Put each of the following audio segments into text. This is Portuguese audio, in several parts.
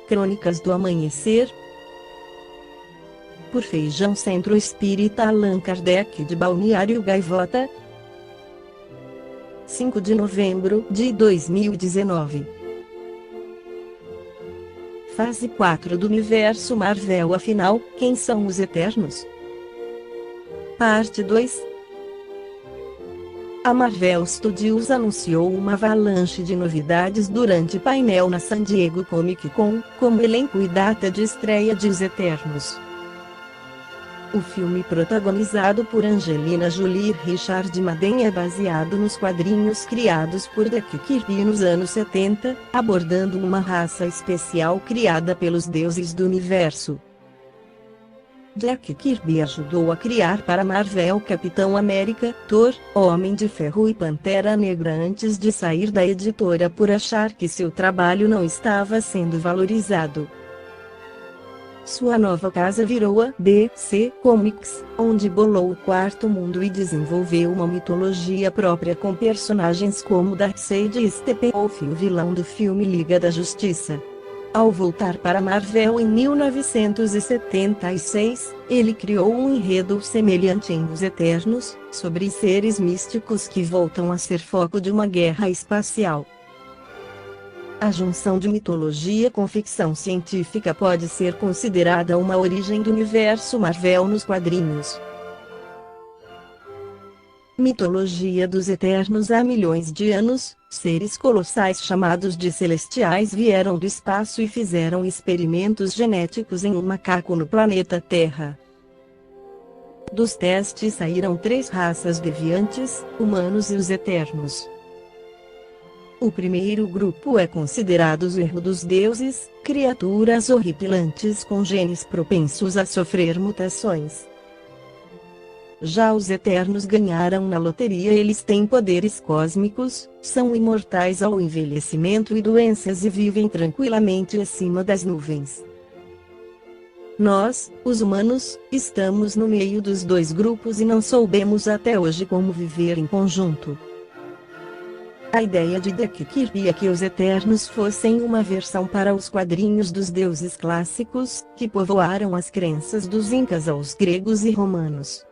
Crônicas do Amanhecer, por Feijão Centro Espírita Allan Kardec de Balneário Gaivota, 5 de novembro de 2019. Fase 4 do Universo Marvel. Afinal, quem são os Eternos? Parte 2. A Marvel Studios anunciou uma avalanche de novidades durante painel na San Diego Comic Con, como elenco e data de estreia de Os Eternos. O filme, protagonizado por Angelina Jolie e Richard Madden, é baseado nos quadrinhos criados por Jack Kirby nos anos 70, abordando uma raça especial criada pelos deuses do universo. Jack Kirby ajudou a criar para a Marvel Capitão América, Thor, Homem de Ferro e Pantera Negra antes de sair da editora por achar que seu trabalho não estava sendo valorizado. Sua nova casa virou a DC Comics, onde bolou o Quarto Mundo e desenvolveu uma mitologia própria com personagens como Darkseid e Steppenwolf, o vilão do filme Liga da Justiça. Ao voltar para Marvel em 1976, ele criou um enredo semelhante em Os Eternos, sobre seres místicos que voltam a ser foco de uma guerra espacial. A junção de mitologia com ficção científica pode ser considerada uma origem do universo Marvel nos quadrinhos. Mitologia dos Eternos. Há milhões de anos, seres colossais chamados de Celestiais vieram do espaço e fizeram experimentos genéticos em um macaco no planeta Terra. Dos testes saíram 3 raças deviantes, humanos e os Eternos. O primeiro grupo é considerado o erro dos deuses, criaturas horripilantes com genes propensos a sofrer mutações. Já os Eternos ganharam na loteria. Eles têm poderes cósmicos, são imortais ao envelhecimento e doenças e vivem tranquilamente acima das nuvens. Nós, os humanos, estamos no meio dos 2 grupos e não soubemos até hoje como viver em conjunto. A ideia de Jack Kirby é que os Eternos fossem uma versão para os quadrinhos dos deuses clássicos, que povoaram as crenças dos incas aos gregos e romanos.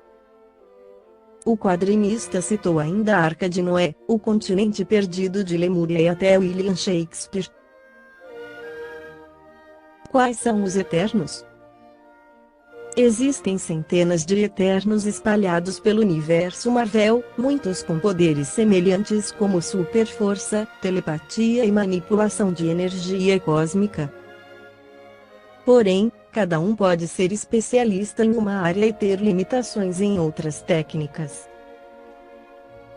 O quadrinista citou ainda a Arca de Noé, o continente perdido de Lemúria e até William Shakespeare. Quais são os Eternos? Existem centenas de Eternos espalhados pelo universo Marvel, muitos com poderes semelhantes como super-força, telepatia e manipulação de energia cósmica. Porém, cada um pode ser especialista em uma área e ter limitações em outras técnicas.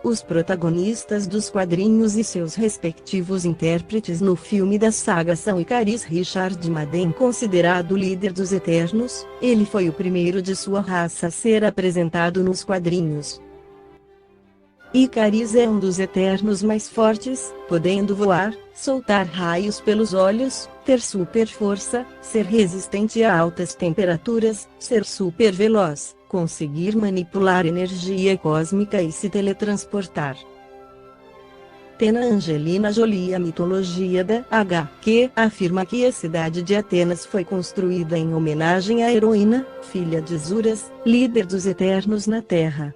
Os protagonistas dos quadrinhos e seus respectivos intérpretes no filme da saga são Ikaris. Richard Madden, considerado o líder dos Eternos, ele foi o primeiro de sua raça a ser apresentado nos quadrinhos. Ikaris é um dos Eternos mais fortes, podendo voar, soltar raios pelos olhos, ter super força, ser resistente a altas temperaturas, ser super veloz, conseguir manipular energia cósmica e se teletransportar. Tena. Angelina Jolie. A mitologia da HQ afirma que a cidade de Atenas foi construída em homenagem à heroína, filha de Zuras, líder dos Eternos na Terra.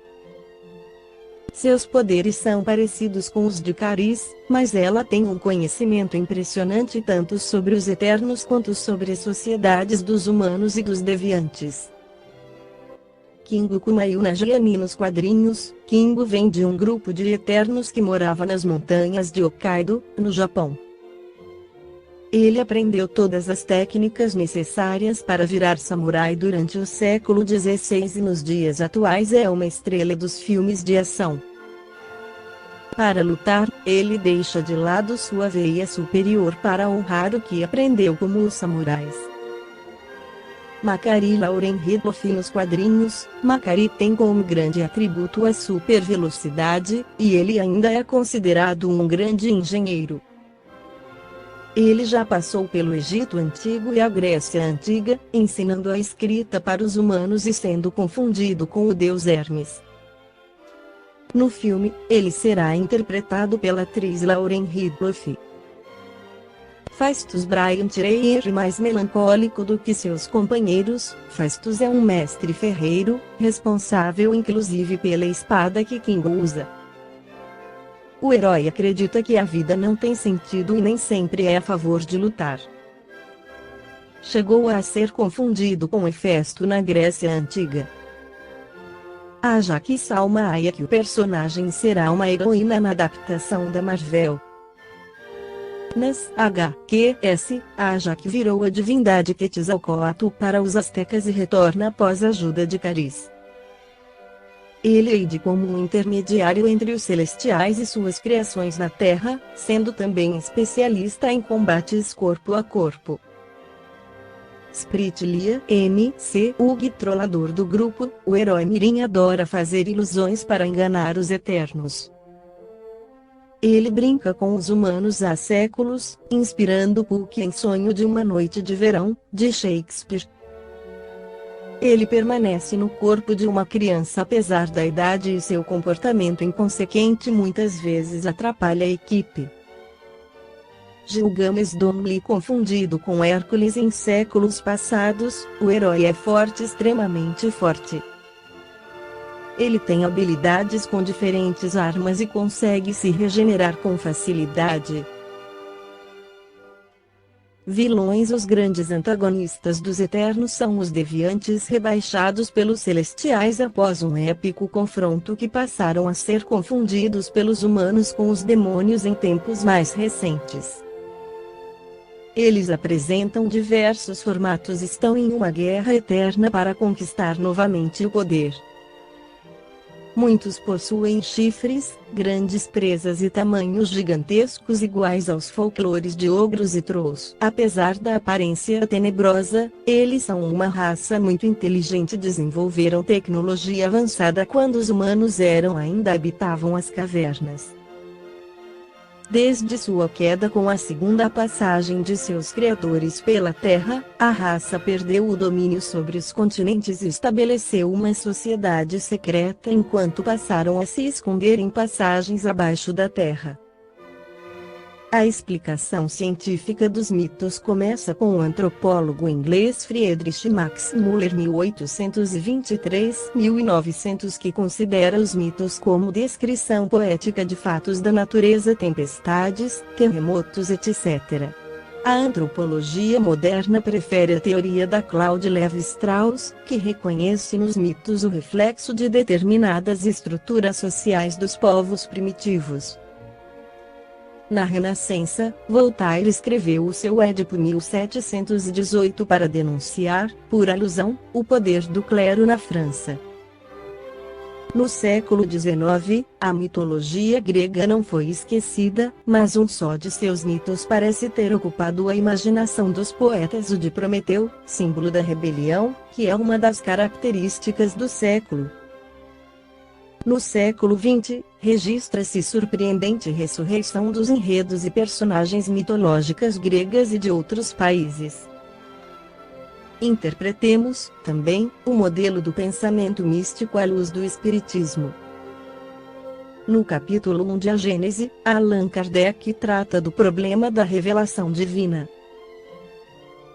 Seus poderes são parecidos com os de Ikaris, mas ela tem um conhecimento impressionante tanto sobre os Eternos quanto sobre as sociedades dos humanos e dos deviantes. Kingo Kumail. Na Gianni. Nos quadrinhos, Kingo vem de um grupo de Eternos que morava nas montanhas de Hokkaido, no Japão. Ele aprendeu todas as técnicas necessárias para virar samurai durante o século XVI e nos dias atuais é uma estrela dos filmes de ação. Para lutar, ele deixa de lado sua veia superior para honrar o que aprendeu como os samurais. Makkari Lauren Ridloff. Nos quadrinhos, Makkari tem como grande atributo a super velocidade, e ele ainda é considerado um grande engenheiro. Ele já passou pelo Egito Antigo e a Grécia Antiga, ensinando a escrita para os humanos e sendo confundido com o deus Hermes. No filme, ele será interpretado pela atriz Lauren Ridloff. Fastus Brian Tyrier mais melancólico do que seus companheiros. Fastus é um mestre ferreiro, responsável inclusive pela espada que King usa. O herói acredita que a vida não tem sentido e nem sempre é a favor de lutar. Chegou a ser confundido com Hefesto na Grécia Antiga. Há já que Salma Hayek que o personagem será uma heroína na adaptação da Marvel. Nas HQs, Ajak virou a divindade Quetzalcóatl para os astecas e retorna após a ajuda de Caris. Ele age como um intermediário entre os celestiais e suas criações na Terra, sendo também especialista em combates corpo a corpo. Spritlia MC, o trollador do grupo, o herói mirim adora fazer ilusões para enganar os Eternos. Ele brinca com os humanos há séculos, inspirando Puck em Sonho de uma Noite de Verão, de Shakespeare. Ele permanece no corpo de uma criança apesar da idade e seu comportamento inconsequente muitas vezes atrapalha a equipe. Gilgamesh Domli confundido com Hércules em séculos passados, o herói é forte, extremamente forte. Ele tem habilidades com diferentes armas e consegue se regenerar com facilidade. Vilões. Os grandes antagonistas dos Eternos são os deviantes rebaixados pelos Celestiais após um épico confronto que passaram a ser confundidos pelos humanos com os demônios em tempos mais recentes. Eles apresentam diversos formatos e estão em uma guerra eterna para conquistar novamente o poder. Muitos possuem chifres, grandes presas e tamanhos gigantescos iguais aos folclores de ogros e trolls. Apesar da aparência tenebrosa, eles são uma raça muito inteligente e desenvolveram tecnologia avançada quando os humanos ainda habitavam as cavernas. Desde sua queda com a segunda passagem de seus criadores pela Terra, a raça perdeu o domínio sobre os continentes e estabeleceu uma sociedade secreta enquanto passaram a se esconder em passagens abaixo da Terra. A explicação científica dos mitos começa com o antropólogo inglês Friedrich Max Müller (1823–1900) que considera os mitos como descrição poética de fatos da natureza, tempestades, terremotos, etc. A antropologia moderna prefere a teoria da Claude Lévi-Strauss, que reconhece nos mitos o reflexo de determinadas estruturas sociais dos povos primitivos. Na Renascença, Voltaire escreveu o seu Édipo 1718 para denunciar, por alusão, o poder do clero na França. No século XIX, a mitologia grega não foi esquecida, mas um só de seus mitos parece ter ocupado a imaginação dos poetas: o de Prometeu, símbolo da rebelião, que é uma das características do século. No século XX, registra-se surpreendente ressurreição dos enredos e personagens mitológicas gregas e de outros países. Interpretemos, também, o modelo do pensamento místico à luz do Espiritismo. No capítulo 1 de A Gênese, Allan Kardec trata do problema da revelação divina.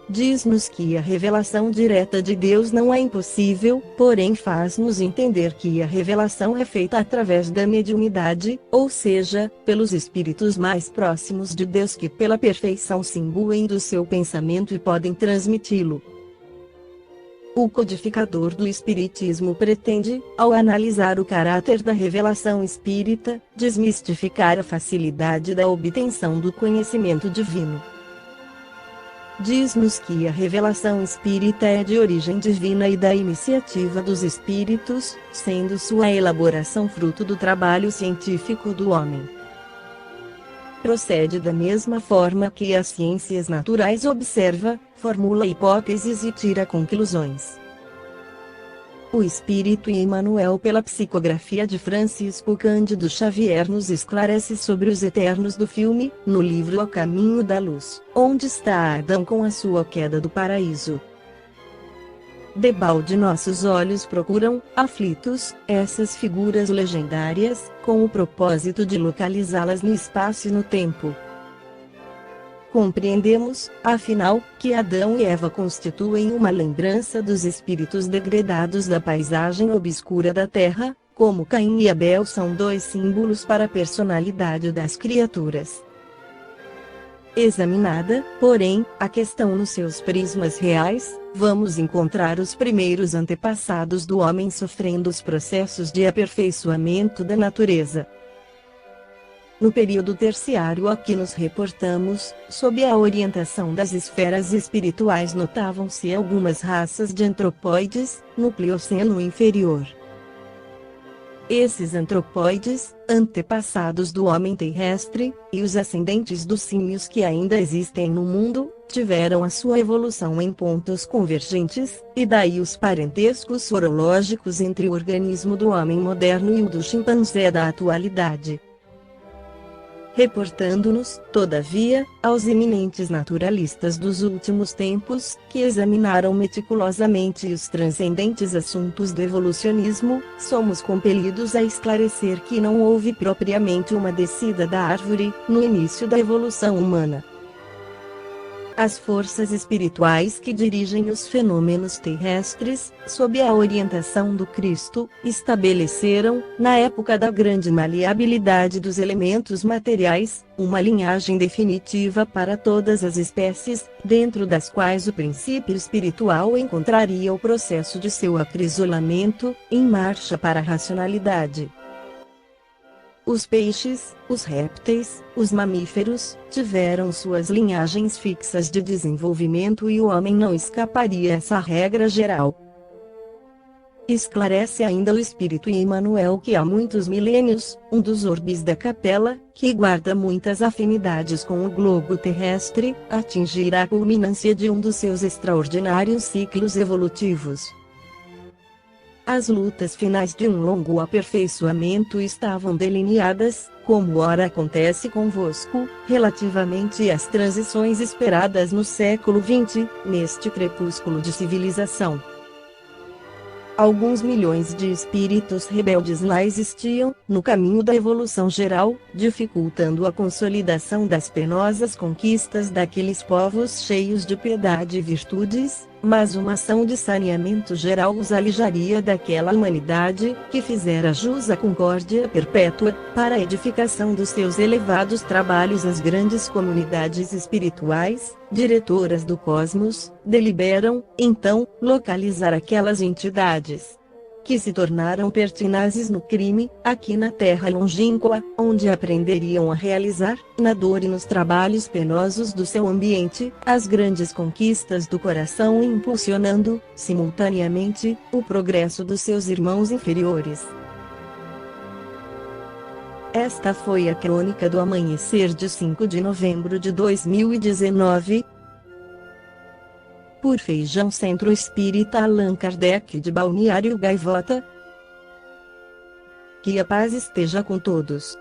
Diz-nos que a revelação direta de Deus não é impossível, porém faz-nos entender que a revelação é feita através da mediunidade, ou seja, pelos espíritos mais próximos de Deus que pela perfeição se imbuem do seu pensamento e podem transmiti-lo. O codificador do Espiritismo pretende, ao analisar o caráter da revelação espírita, desmistificar a facilidade da obtenção do conhecimento divino. Diz-nos que a revelação espírita é de origem divina e da iniciativa dos espíritos, sendo sua elaboração fruto do trabalho científico do homem. Procede da mesma forma que as ciências naturais: observa, formula hipóteses e tira conclusões. O Espírito Emmanuel, pela psicografia de Francisco Cândido Xavier, nos esclarece sobre os Eternos do filme, no livro A Caminho da Luz, onde está Adão com a sua queda do paraíso. Debalde nossos olhos procuram, aflitos, essas figuras legendárias, com o propósito de localizá-las no espaço e no tempo. Compreendemos, afinal, que Adão e Eva constituem uma lembrança dos espíritos degradados da paisagem obscura da Terra, como Caim e Abel são dois símbolos para a personalidade das criaturas. Examinada, porém, a questão nos seus prismas reais, vamos encontrar os primeiros antepassados do homem sofrendo os processos de aperfeiçoamento da natureza. No período terciário a que nos reportamos, sob a orientação das esferas espirituais notavam-se algumas raças de antropóides, no Plioceno inferior. Esses antropóides, antepassados do homem terrestre, e os ascendentes dos símios que ainda existem no mundo, tiveram a sua evolução em pontos convergentes, e daí os parentescos sorológicos entre o organismo do homem moderno e o do chimpanzé da atualidade. Reportando-nos, todavia, aos eminentes naturalistas dos últimos tempos, que examinaram meticulosamente os transcendentes assuntos do evolucionismo, somos compelidos a esclarecer que não houve propriamente uma descida da árvore, no início da evolução humana. As forças espirituais que dirigem os fenômenos terrestres, sob a orientação do Cristo, estabeleceram, na época da grande maleabilidade dos elementos materiais, uma linhagem definitiva para todas as espécies, dentro das quais o princípio espiritual encontraria o processo de seu acrisolamento, em marcha para a racionalidade. Os peixes, os répteis, os mamíferos, tiveram suas linhagens fixas de desenvolvimento e o homem não escaparia a essa regra geral. Esclarece ainda o Espírito Emmanuel que há muitos milênios, um dos orbes da capela, que guarda muitas afinidades com o globo terrestre, atingirá a culminância de um dos seus extraordinários ciclos evolutivos. As lutas finais de um longo aperfeiçoamento estavam delineadas, como ora acontece convosco, relativamente às transições esperadas no século XX, neste crepúsculo de civilização. Alguns milhões de espíritos rebeldes lá existiam, no caminho da evolução geral, dificultando a consolidação das penosas conquistas daqueles povos cheios de piedade e virtudes, mas uma ação de saneamento geral os alijaria daquela humanidade, que fizera jus à concórdia perpétua, para a edificação dos seus elevados trabalhos. As grandes comunidades espirituais, diretoras do cosmos, deliberam, então, localizar aquelas entidades que se tornaram pertinazes no crime, aqui na terra longínqua, onde aprenderiam a realizar, na dor e nos trabalhos penosos do seu ambiente, as grandes conquistas do coração, impulsionando, simultaneamente, o progresso dos seus irmãos inferiores. Esta foi a crônica do amanhecer de 5 de novembro de 2019. Por Feijão Centro Espírita Allan Kardec de Balneário Gaivota. Que a paz esteja com todos.